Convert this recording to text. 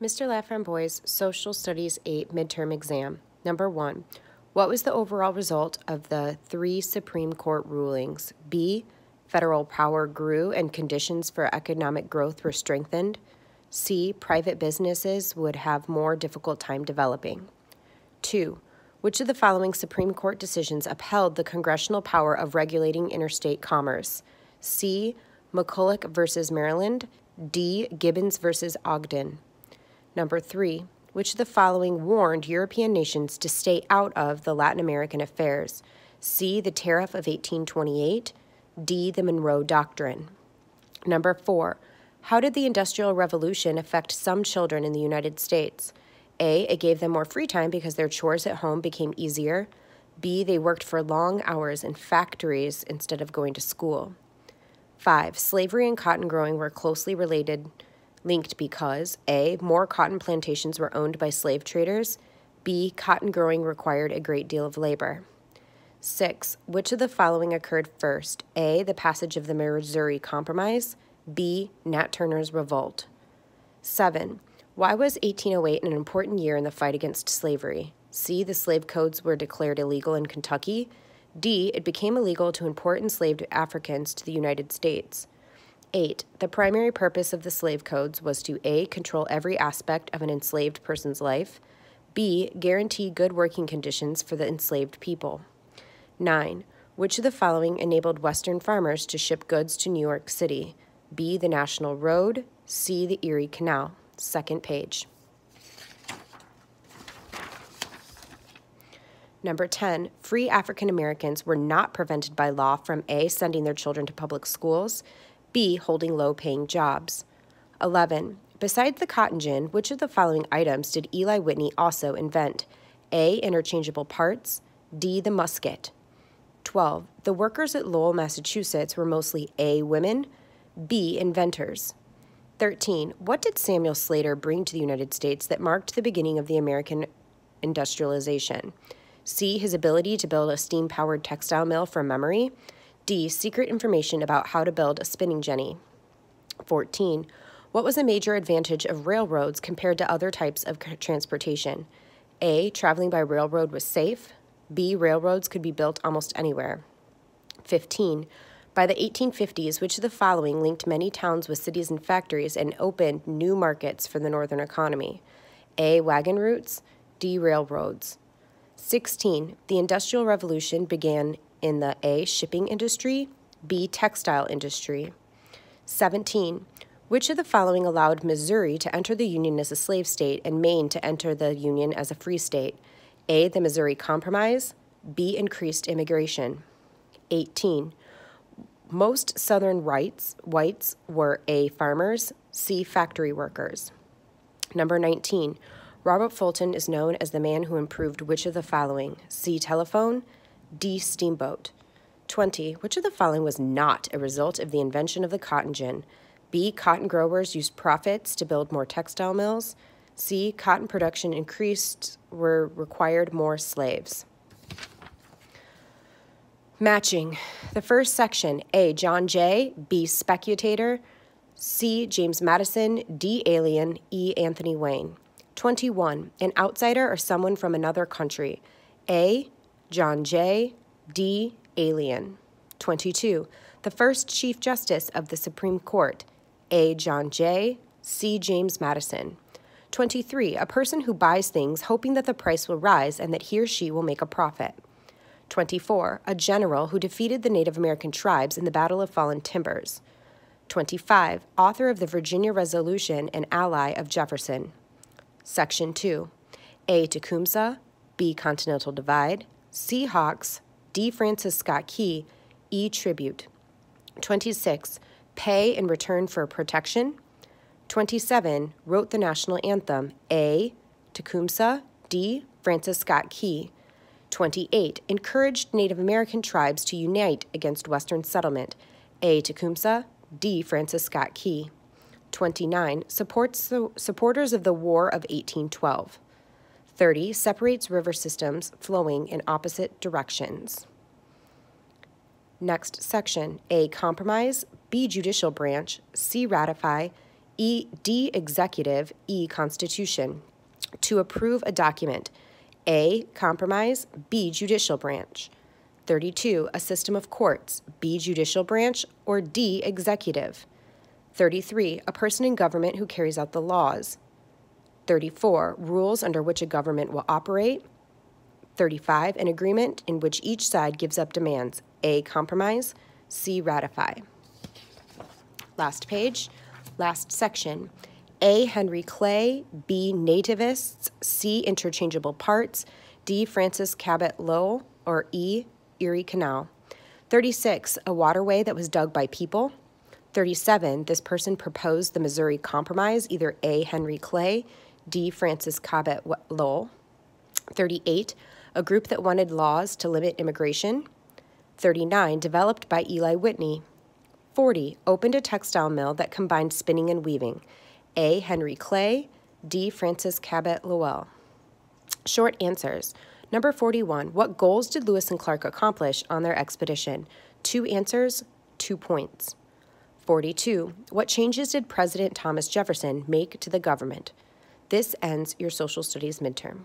Mr. Laframboise Social Studies 8 midterm exam. Number 1. What was the overall result of the 3 Supreme Court rulings? B. Federal power grew and conditions for economic growth were strengthened. C. Private businesses would have more difficult time developing. 2. Which of the following Supreme Court decisions upheld the congressional power of regulating interstate commerce? C. McCulloch versus Maryland. D. Gibbons versus Ogden. Number 3. Which of the following warned European nations to stay out of the Latin American affairs? C. The Tariff of 1828. D. The Monroe Doctrine. Number 4. How did the Industrial Revolution affect some children in the United States? A. It gave them more free time because their chores at home became easier. B. They worked for long hours in factories instead of going to school. 5. Slavery and cotton growing were closely linked because A. More cotton plantations were owned by slave traders. B. Cotton growing required a great deal of labor. 6. Which of the following occurred first? A. The passage of the Missouri Compromise. B. Nat Turner's Revolt. 7. Why was 1808 an important year in the fight against slavery? C. The slave codes were declared illegal in Kentucky. D. It became illegal to import enslaved Africans to the United States. 8. The primary purpose of the slave codes was to A. Control every aspect of an enslaved person's life. B. Guarantee good working conditions for the enslaved people. 9. Which of the following enabled Western farmers to ship goods to New York City? B. The National Road. C. The Erie Canal. Second page. Number 10. Free African Americans were not prevented by law from A. Sending their children to public schools. B. Holding low-paying jobs. 11. Besides the cotton gin, which of the following items did Eli Whitney also invent? A. Interchangeable parts. D. The musket. 12. The workers at Lowell, Massachusetts were mostly A. Women. B. Inventors. 13. What did Samuel Slater bring to the United States that marked the beginning of the American industrialization? C. His ability to build a steam-powered textile mill from memory. D. Secret information about how to build a spinning jenny. 14. What was a major advantage of railroads compared to other types of transportation? A. Traveling by railroad was safe. B. Railroads could be built almost anywhere. 15. By the 1850s, which of the following linked many towns with cities and factories and opened new markets for the northern economy? A. Wagon routes. D. Railroads. 16. The Industrial Revolution began in the A. Shipping industry, B. Textile industry. 17. Which of the following allowed Missouri to enter the Union as a slave state and Maine to enter the Union as a free state? A. The Missouri Compromise, B. Increased immigration. 18. Most Southern whites were A. Farmers, C. Factory workers. Number 19. Robert Fulton is known as the man who improved which of the following? C. Telephone, D. Steamboat. 20. Which of the following was not a result of the invention of the cotton gin? B. Cotton growers used profits to build more textile mills. C. Cotton production increased required more slaves. Matching. The first section, A. John Jay, B. Speculator, C. James Madison, D. Alien, E. Anthony Wayne. 21. An outsider or someone from another country. A. John Jay, D. Alien. 22. The first Chief Justice of the Supreme Court. A. John Jay, C. James Madison. 23. A person who buys things hoping that the price will rise and that he or she will make a profit. 24. A general who defeated the Native American tribes in the Battle of Fallen Timbers. 25. Author of the Virginia Resolution and ally of Jefferson. Section 2. A. Tecumseh, B. Continental Divide, C. Hawks, D. Francis Scott Key, E. Tribute. 26. Pay in return for protection. 27. Wrote the national anthem. A. Tecumseh, D. Francis Scott Key. 28. Encouraged Native American tribes to unite against Western settlement. A. Tecumseh, D. Francis Scott Key. 29. Supporters of the War of 1812. 30. Separates river systems flowing in opposite directions. Next section. A. Compromise, B. Judicial branch, C. Ratify, D, executive, E, constitution. To approve a document, A, compromise, B, judicial branch. 32, a system of courts, B, judicial branch, or D, executive. 33, a person in government who carries out the laws. 34, rules under which a government will operate. 35, an agreement in which each side gives up demands, A, compromise, C, ratify. Last page, last section. A, Henry Clay, B, nativists, C, interchangeable parts, D, Francis Cabot Lowell, or E, Erie Canal. 36, a waterway that was dug by people. 37, this person proposed the Missouri Compromise, either A, Henry Clay, D, Francis Cabot Lowell. 38, a group that wanted laws to limit immigration. 39, developed by Eli Whitney. 40, opened a textile mill that combined spinning and weaving. A, Henry Clay, D, Francis Cabot Lowell. Short answers. Number 41, what goals did Lewis and Clark accomplish on their expedition? 2 answers, 2 points. 42, what changes did President Thomas Jefferson make to the government? This ends your social studies midterm.